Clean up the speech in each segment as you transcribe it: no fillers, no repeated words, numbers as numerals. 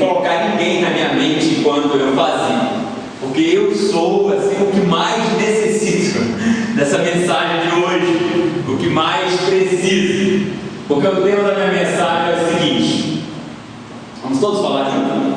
colocar ninguém na minha mente enquanto eu fazia, porque eu sou assim, o que mais necessito dessa mensagem de hoje, o que mais preciso, porque o tema da minha mensagem é o seguinte: vamos todos falar junto?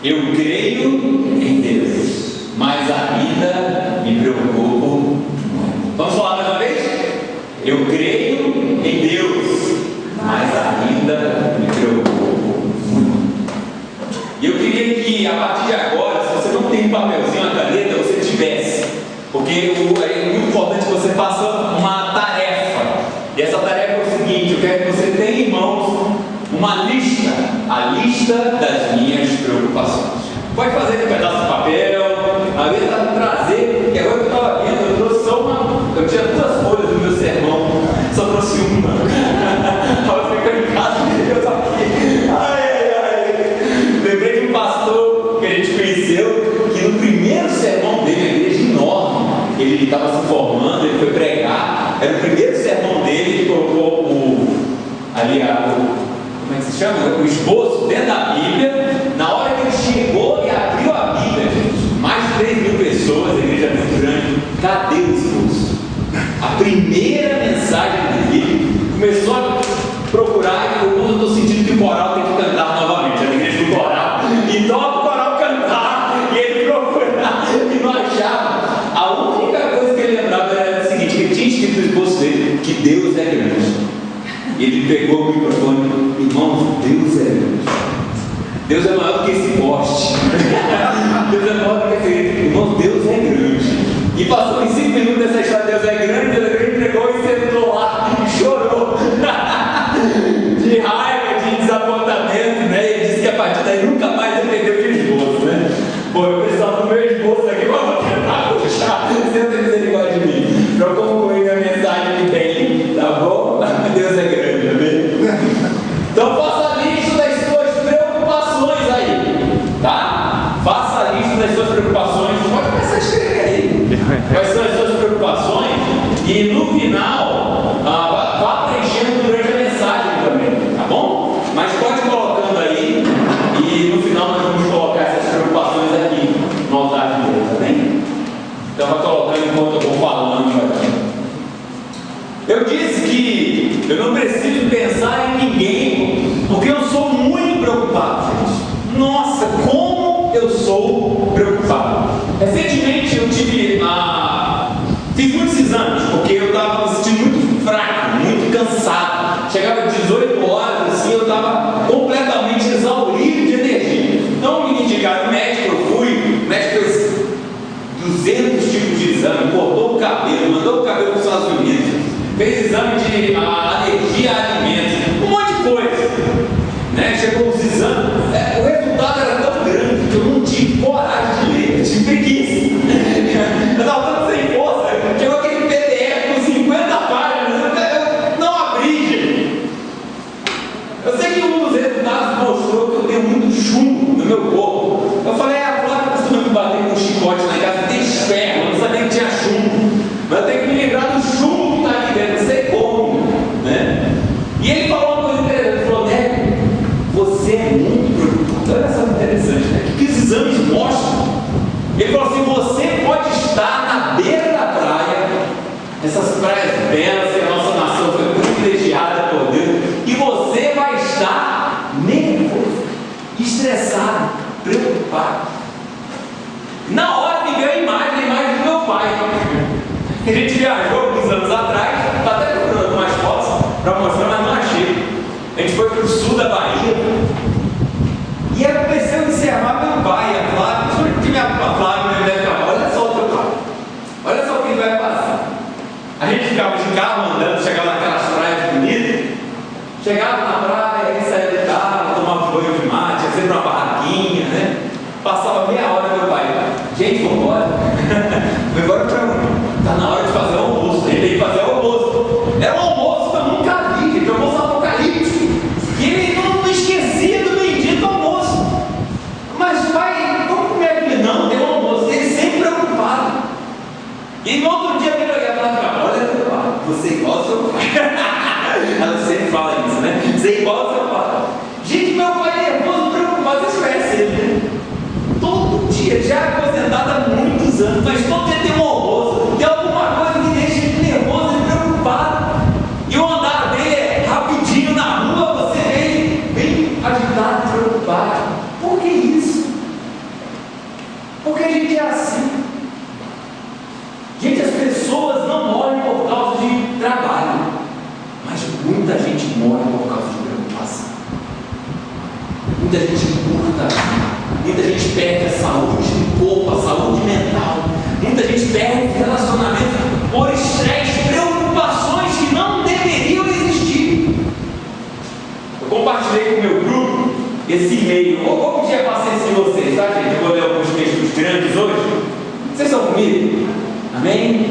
Eu creio em Deus, mas ainda me preocupo muito. Vamos falar mais uma vez? Eu creio em Deus, mas ainda me preocupo muito. E eu queria que a partir de agora, se você não tem um papelzinho, uma caneta, você tivesse, porque é muito importante que você faça uma tarefa. E essa tarefa é o seguinte: eu quero que você tenha em mãos uma lista, a lista das minhas preocupações. Pode fazer com um pedaço de papel, às vezes dá para trazer, que agora eu estava vendo, eu trouxe só uma, eu tinha 2 folhas do meu sermão, só trouxe uma. Eu fico em casa e eu estava aqui, lembrei de um pastor que a gente conheceu, que no primeiro sermão dele, a igreja enorme, ele estava se formando, ele foi pregar, era o primeiro sermão dele, ele colocou como é que se chama? O esboço dentro da Bíblia. Na hora que ele chegou e abriu a Bíblia, gente, mais de 3.000 pessoas, a igreja é muito grande. Cadê o esboço? A primeira mensagem dele começou a procurar, e eu estou sentindo que o coral tem que cantar novamente, a igreja do coral. Então o coral cantar e ele procurar e não achava. A única coisa que ele lembrava era o seguinte: que ele tinha escrito no esboço dele que Deus é grande. Ele pegou o microfone: irmão, Deus é grande. Deus é maior do que esse poste. Deus é maior do que esse. Irmão, Deus é grande. E passou em 5 minutos essa história: Deus é grande, Deus é grande, pregou e sentou lá e chorou. De raiva, de desapontamento, né? Ele disse que a partir daí nunca mais dependeu de esboço, né? Pô, eu precisava do meu esboço aqui, mas vou tentar puxar. Você tem misericórdia de mim. Para concluir a mensagem que tem, tá bom? Deus é grande, amém? Então faça a lista das suas preocupações aí, tá? Faça a lista das suas preocupações. Pode começar a escrever aí. Quais são as suas preocupações? E no final, vá preenchendo durante a mensagem também, tá bom? Mas pode ir colocando aí, e no final nós vamos colocar essas preocupações aqui no altar de Deus, tá bem? Então vai colocando enquanto eu vou falando aqui. Eu disse que eu não preciso pensar em ninguém, porque eu sou muito preocupado, gente. Nossa, como eu sou preocupado. Recentemente eu fiz muitos exames, porque eu estava me sentindo muito fraco, muito cansado. Chegava às 18 horas, assim, eu estava completamente exaurido de energia. Então me indicaram o médico, eu fui, o médico fez 200 tipos de exame, cortou o cabelo, mandou o cabelo para os Estados Unidos, fez exame de alergia a alimentos, um monte de coisa, né? Chegou os exames, o resultado era tão grande que eu não tive coragem de ler, eu tive preguiça. Eu estava todo sem força. Chegou aquele PDF com 50 páginas, eu não abri, gente. Eu sei que um dos resultados mostrou que eu tenho muito chumbo no meu corpo. Eu falei: a Flávia costuma me bater com um chicote na casa, tem ferro, eu não sabia que tinha chumbo, mas eu tenho que me lembrar do chumbo que está aqui dentro, não sei como, né? E ele falou uma coisa interessante, ele falou: Neco, você é muito preocupado. Olha só que interessante, né? O que os exames mostram? Ele falou assim: você pode estar na beira da praia, essas praias belas que a nossa nação foi privilegiada por Deus, e você vai estar nervoso, estressado, preocupado. Na hora me veio a imagem do meu pai. A gente viajou alguns anos atrás, está até procurando umas fotos para mostrar, mas não achei. A gente foi para o sul da Bahia e eu comecei a observar meu pai, a Flávia, que minha Flávia deve falar: olha só o teu pai, olha só o que ele vai passar. A gente ficava de carro andando, chegava naquelas praias bonitas, chegava na praia, aí saía do carro, tomava banho de mar, tinha sempre uma barraquinha, né? Passava meia hora meu pai: gente, vamos embora. Vamos embora para onde? Está na hora de fazer o almoço. política, já aposentado há muitos anos, mas todo dia tem um almoço, tem alguma coisa que deixa ele nervoso e preocupado. E o andar dele é rapidinho na rua, você vê ele bem agitado, preocupado. Por que isso? Porque a gente é assim. Gente, as pessoas não morrem por causa de trabalho, mas muita gente morre por causa de preocupação. Muita gente curta, muita gente perde a saúde do corpo, a saúde mental, muita gente perde o relacionamento por estresse, preocupações que não deveriam existir. Eu compartilhei com o meu grupo esse e-mail. Eu vou pedir a paciência de vocês, tá, gente? Eu vou ler alguns textos grandes hoje. Vocês estão comigo? Amém?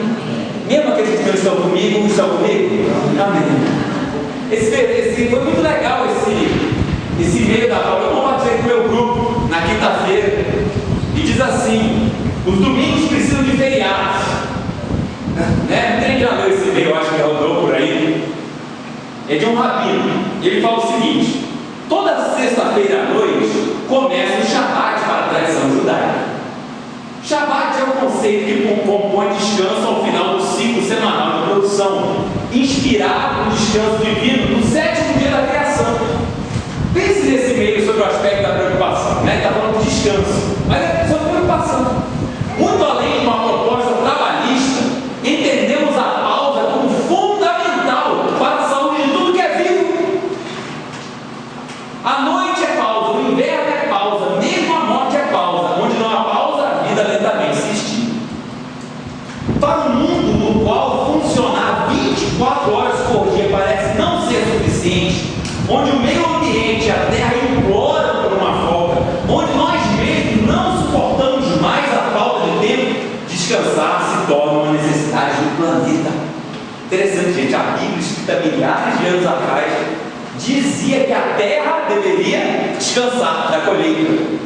Mesmo aqueles que não estão comigo, estão comigo? Amém. Foi muito legal esse e-mail da Paula. Eu compartilhei com o meu grupo na quinta-feira. E diz assim: os domingos precisam de feriados. Né? Quem já leu esse e-mail, eu acho que rodou por aí. É de um rabino. Ele fala o seguinte: toda sexta-feira à noite começa o Shabat para a tradição judaica. Shabat é um conceito que compõe descanso ao final do ciclo semanal de produção, inspirado no descanso divino no sétimo dia da criação. Pense nesse meio sobre o aspecto da preocupação, né? Está falando de descanso, mas é sobre preocupação. Muito além de uma proposta trabalhista, entendemos a pausa como fundamental para a saúde de tudo que é vivo. A noite é pausa, o inverno é pausa, mesmo a morte é pausa. Onde não há pausa, a vida lentamente se extingue. Para um mundo no qual funcionar 24 horas por dia parece não ser suficiente, onde o meio ambiente, a terra implora por uma folga, onde nós mesmos não suportamos mais a falta de tempo, descansar se torna uma necessidade do planeta. Interessante, gente, a Bíblia, escrita milhares de anos atrás, dizia que a terra deveria descansar da colheita.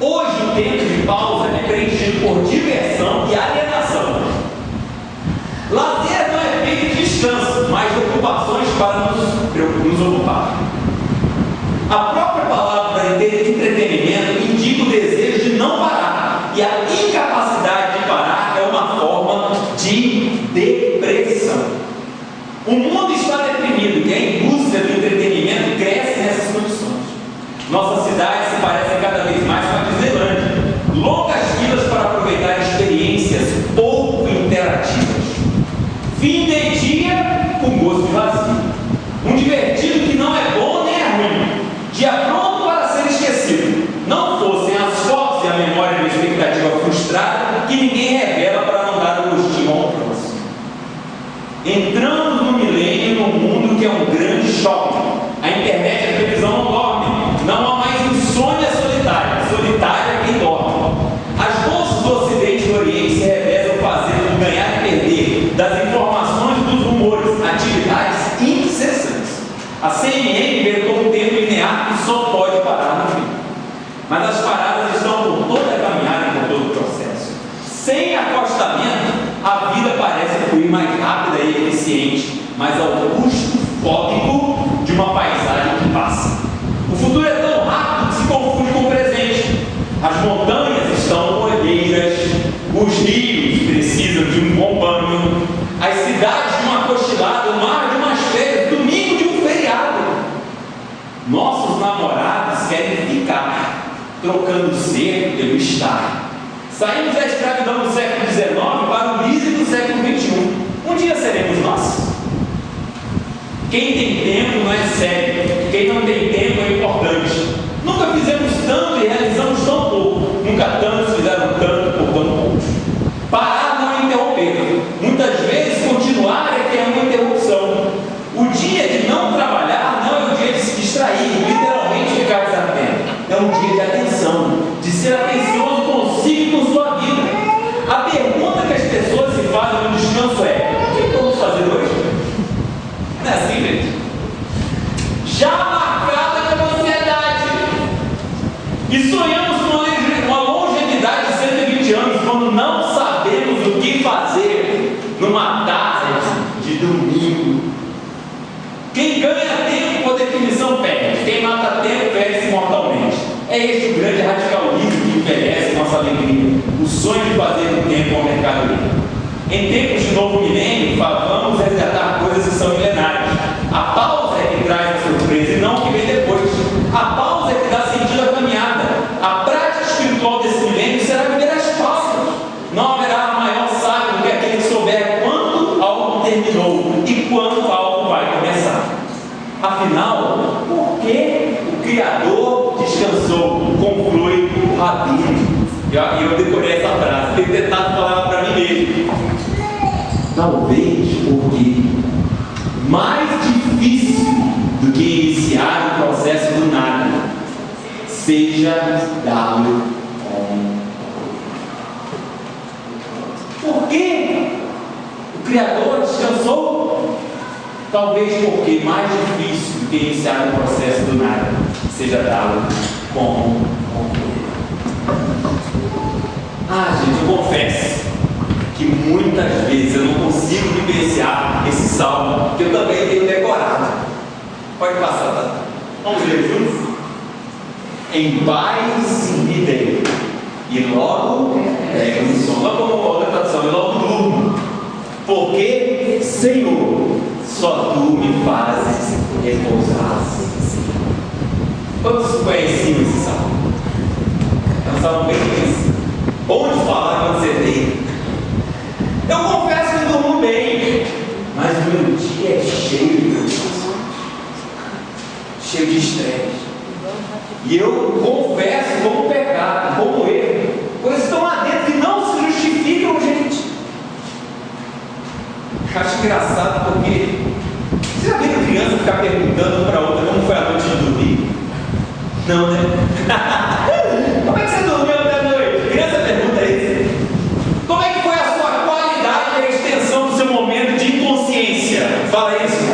Hoje o tempo de pausa é preenchido por diversão e alienação. Lazer não é feito de descanso, mas de ocupações para nos ocupar. A própria palavra entretenimento indica o desejo de não parar, e a incapacidade de parar é uma forma de depressão. O mundo está deprimido e a indústria do entretenimento cresce nessas condições. Nossas cidades se parecem cada vez mais com a Disneylândia. Longas filas para aproveitar experiências pouco interativas. Fim de dia com gosto de vazio. Um divertido que não é bom nem é ruim. Dia pronto para ser esquecido. Não fossem as fotos e a memória de uma expectativa frustrada que ninguém revela para não dar o gostinho ao próximo. Entramos no milênio num mundo que é um grande shopping. A internet e a televisão não dormem. Não há mais insônia solitária. Solitária é quem dorme. As bolsas do Ocidente e do Oriente se revezam fazendo ganhar e perder das informações e dos rumores, atividades incessantes. A CNN vê como um tempo linear que só pode parar no fim. Mas as paradas estão por toda a caminhada e por todo o processo. Sem acostamento, a vida parece fluir mais rápida e eficiente, mas ao custo fóbico de uma paisagem que passa. O futuro é tão rápido que se confunde com o presente. As montanhas estão olheiras, os rios precisam de um bom banho, as cidades de uma cochilada, o mar de umas férias, domingo de um feriado. Nossos namorados querem ficar, trocando ser pelo estar. Saímos da escravidão do século XIX para o livre do século XXI. Um dia seremos nós. Quem tem tempo não é sério, quem não tem tempo é importante. Nunca fizemos tanto e realizamos tão pouco. Nunca tantos fizeram tanto por tão poucos. Parar não é interromper. Muitas vezes continuar é que é uma interrupção. O dia de não trabalhar não é o dia de se distrair, literalmente ficar desatento. É um dia de atenção, de ser atencioso consigo e com sua vida. A pergunta que as pessoas se fazem no descanso é: o que vamos fazer hoje? Não é assim, gente? Já marcada pela ansiedade. E sonhamos com uma longevidade de 120 anos quando não sabemos o que fazer numa tarde de domingo. Quem ganha tempo por definição perde. Quem mata tempo perde-se mortalmente. É este o grande radicalismo envelhece nossa alegria, o sonho de fazer com o tempo ao mercado livre. Em tempos de novo milênio, vamos resgatar coisas que são milenárias. A pausa é que traz a surpresa e não o que vem depois. A pausa é que dá sentido à caminhada. A prática espiritual desse milênio será viver as pausas. Não haverá maior sábio do que aquele que souber quando algo terminou e quando algo vai começar. Afinal, por que o Criador descansou? Conclui o Rabino. E eu decorei essa frase, tenho tentado falar para mim mesmo. Talvez porque mais difícil do que iniciar o processo do nada seja dá-lo como. Por que o Criador descansou? Talvez porque mais difícil do que iniciar o processo do nada seja dá-lo como. Gente, eu confesso que muitas vezes eu não consigo vivenciar esse salmo, que eu também tenho decorado. Pode passar, tá? Vamos ler juntos? Em paz me dei, e logo pego no sono. Olha como outra tradução, e logo durmo. Porque, Senhor, só Tu me fazes repousar. Quantos conheciam esse salmo? É um salmo bem difícil. Onde falar quando você tem? Eu confesso que durmo bem, mas o meu dia é cheio de preocupações, cheio de estresse. E eu confesso como pecado, como erro, coisas estão lá dentro que não se justificam, gente. Acho engraçado porque você já viu criança ficar perguntando para outra como foi a noite de dormir? Não, né? Como é que você dormiu ontem à noite? Criança pergunta isso. Como é que foi a sua qualidade e a extensão do seu momento de inconsciência? Fala isso.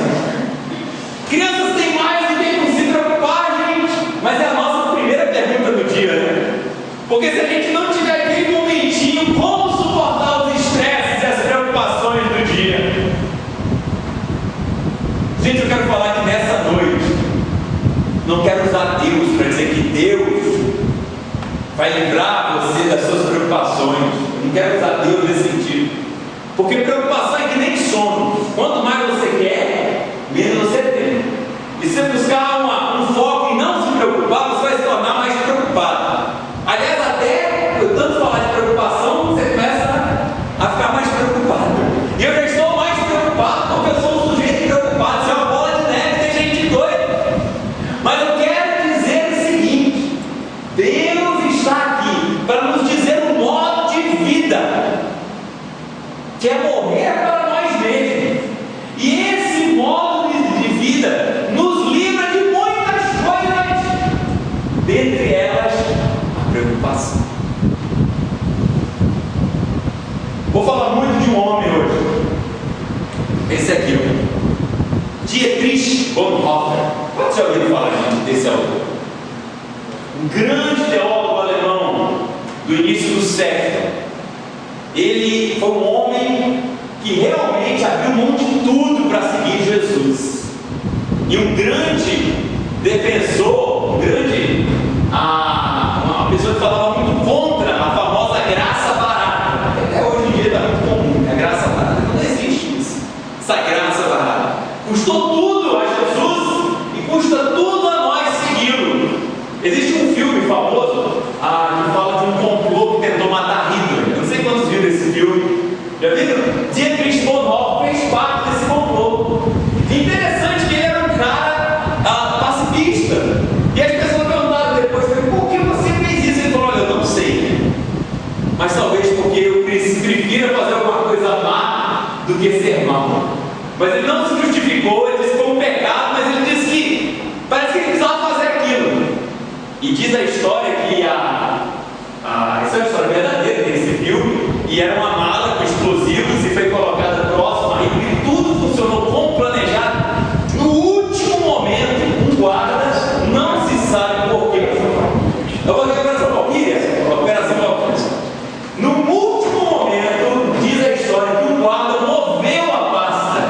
Crianças têm mais do que com se preocupar, gente. Mas é a nossa primeira pergunta do dia, né? Porque se a gente não tiver aquele momentinho, como suportar os estresses e as preocupações do dia? Gente, eu quero falar que nessa noite, não quero usar Deus para dizer que Deus vai livrar você das suas preocupações. Não quero usar Deus nesse sentido, porque preocupação é que nem sono. Quanto mais você quer, menos você tem. E se você buscar um foco em não se preocupar, você vai se tornar mais preocupado. Aliás, até eu tanto falar de preocupação, você começa a ficar mais preocupado. E eu já estou mais preocupado porque eu sou um sujeito preocupado. Isso é uma bola de neve, tem gente doida. Mas eu quero dizer o seguinte: Deus está aqui para nos dizer um modo de vida, que é morrer para nós mesmos. E esse modo de vida nos livra de muitas coisas, dentre elas a preocupação. Vou falar muito de um homem hoje. Esse aqui, Dietrich Bonhoeffer. Quantos já ouviram falar desse autor? Um grande teólogo alemão do início do século. Ele foi um homem que realmente abriu mão de tudo para seguir Jesus. E um grande defensor, uma pessoa que falava muito contra a famosa graça barata. Até hoje em dia está muito comum, né? A graça barata. Não existe isso, essa graça barata. Custou tudo a Jesus e custa tudo a nós segui-lo. Existe um filme famoso que fala de um complô que tentou matar Hitler. Eu não sei quantos viram esse filme. Já viram? Dietrich Bonhoeffer fez parte desse complô. Interessante que ele era um cara pacifista. E as pessoas perguntaram depois: por que você fez isso? Ele falou: olha, eu não sei. Mas talvez porque eu prefira fazer alguma coisa má do que ser mal. Mas ele não se justificou, ele disse que foi um pecado, mas ele disse que parece que ele precisava fazer aquilo. E diz a história que essa é uma história verdadeira desse filme, e era uma mala com explosivos e foi colocada próxima e tudo funcionou como planejado. No último momento, um guarda, não se sabe porquê. Eu vou dizer Operação Valkyria. No último momento, diz a história que o guarda moveu a pasta.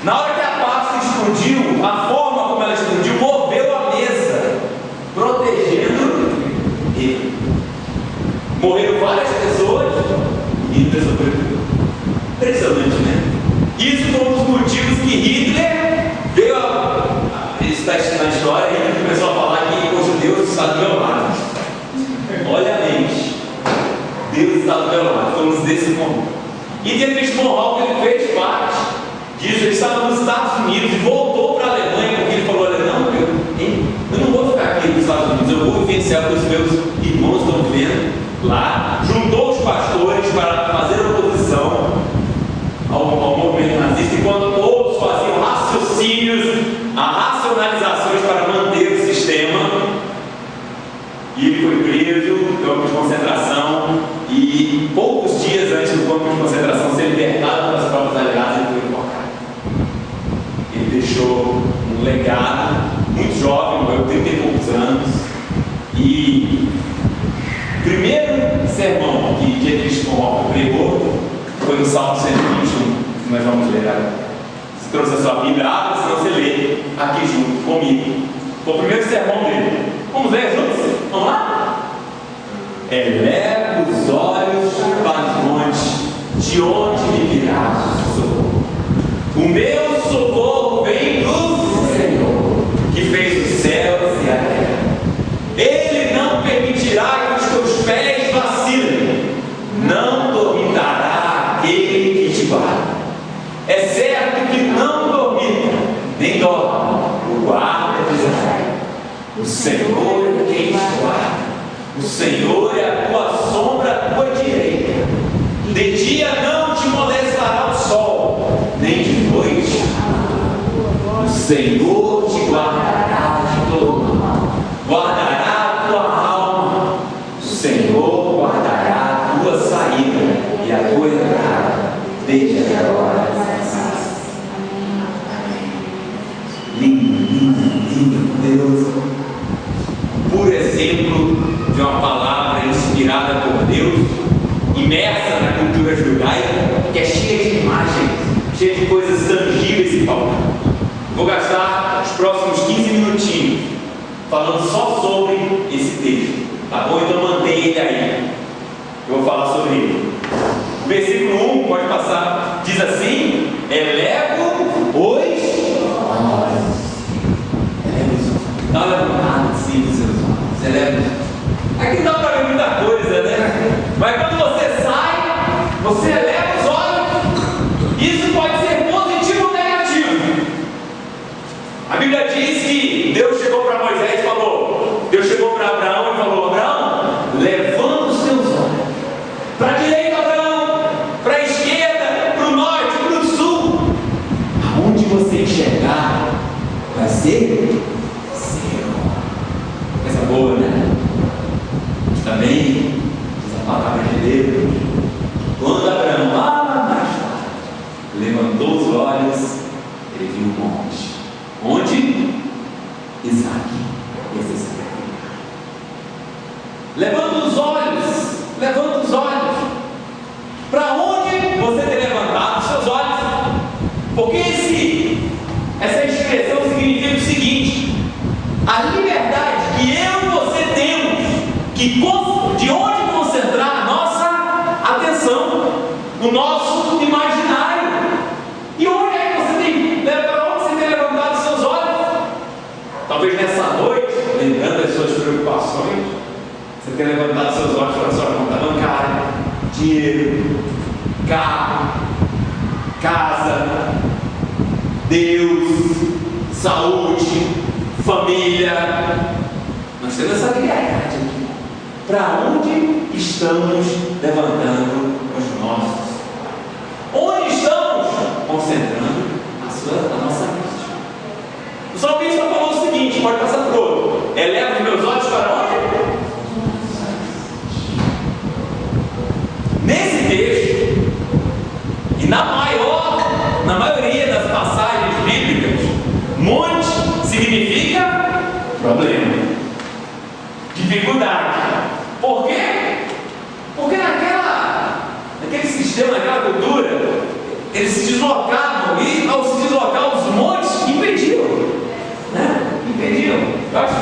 Na hora que a pasta explodiu, a forma como ela explodiu moveu a mesa, protegendo ele. história e ele começou a falar que, poxa, Deus está do meu lado. Olha a mente. Deus está do meu lado. Estamos nesse momento. E Dietrich Bonhoeffer, ele fez parte disso. Ele estava nos Estados Unidos e voltou para a Alemanha, porque ele falou: olha, não, eu não vou ficar aqui nos Estados Unidos, eu vou vivenciar o que os meus irmãos estão vivendo lá. Juntou os pastores para fazer oposição ao movimento nazista, enquanto outros faziam raciocínios, racionalizações para manter o sistema. E ele foi preso no campo de concentração, e poucos dias antes do campo de concentração ser libertado das tropas aliadas, ele foi enforcado. Ele deixou um legado, muito jovem, morreu 30 e poucos anos, e o primeiro sermão que Dietrich Bonhoeffer pregou foi no Salmo 121, que nós vamos ler agora. Se trouxe a sua Bíblia, abra, senão você lê aqui junto comigo. Foi o primeiro sermão dele. Vamos ler juntos? Vamos lá? Eleva os olhos para os montes, de onde me virá o socorro? O meu socorro vem do Senhor, que fez os céus e a terra. Ele não permitirá que os teus pés vacilem, não dormitará aquele que te guarda. É certo que não dormita, nem dorme o guarda de Israel. O Senhor é quem te guarda. O Senhor é a tua sombra à tua direita. De dia não te molestará o sol, nem de noite. O Senhor te guardará de todo mal. Guardará a tua alma. O Senhor guardará a tua saída e a tua entrada, desde agora. Lindo, Deus. Por exemplo de uma palavra inspirada por Deus, imersa na cultura judaica, que é cheia de imagens, cheia de coisas tangíveis e palpáveis. Vou gastar os próximos 15 minutinhos falando só sobre esse texto, tá bom? Então mantém ele aí. Eu vou falar sobre ele. O versículo 1, pode passar, diz assim: elevo os olhos. Dá uma levantada assim nos seus olhos. Eleva. Aqui não dá para ver muita coisa, né? Mas quando você sai, você eleva os olhos. Isso pode ser positivo ou negativo. A Bíblia diz que Deus chegou para Moisés e falou: Deus chegou para Abraão e falou: Abraão, levanta os teus olhos para a direita, Abraão, para a esquerda, para o norte, para o sul. Aonde você enxergar, vai ser coisa boa, né? Mas também diz a palavra de Deus: quando Abraão lá mais tarde levantou os olhos, ele viu um monte. Onde? Isaac. Levanta os olhos. Levanta os olhos. Para onde você tem levantado os seus olhos? Porque essa expressão significa o seguinte: a liberdade que eu e você temos de onde concentrar a nossa atenção, o nosso imaginário. E onde é que você tem, para onde você tem levantado os seus olhos? Talvez nessa noite, lembrando as suas preocupações, você tenha levantado seus olhos para a sua conta bancária, dinheiro, carro, casa, Deus, saúde, família. Nós temos essa liberdade aqui. Para onde estamos levantando os nossos? Onde estamos concentrando a nossa mente? O salmista falou o seguinte, pode passar para o outro: eleva os meus olhos para onde? Nesse texto, e na maioria das passagens bíblicas, monte significa problema, dificuldade. Por quê? Porque naquele sistema, naquela cultura, eles se deslocavam, e ao se deslocar os montes impediam, né? Impediam. Eu acho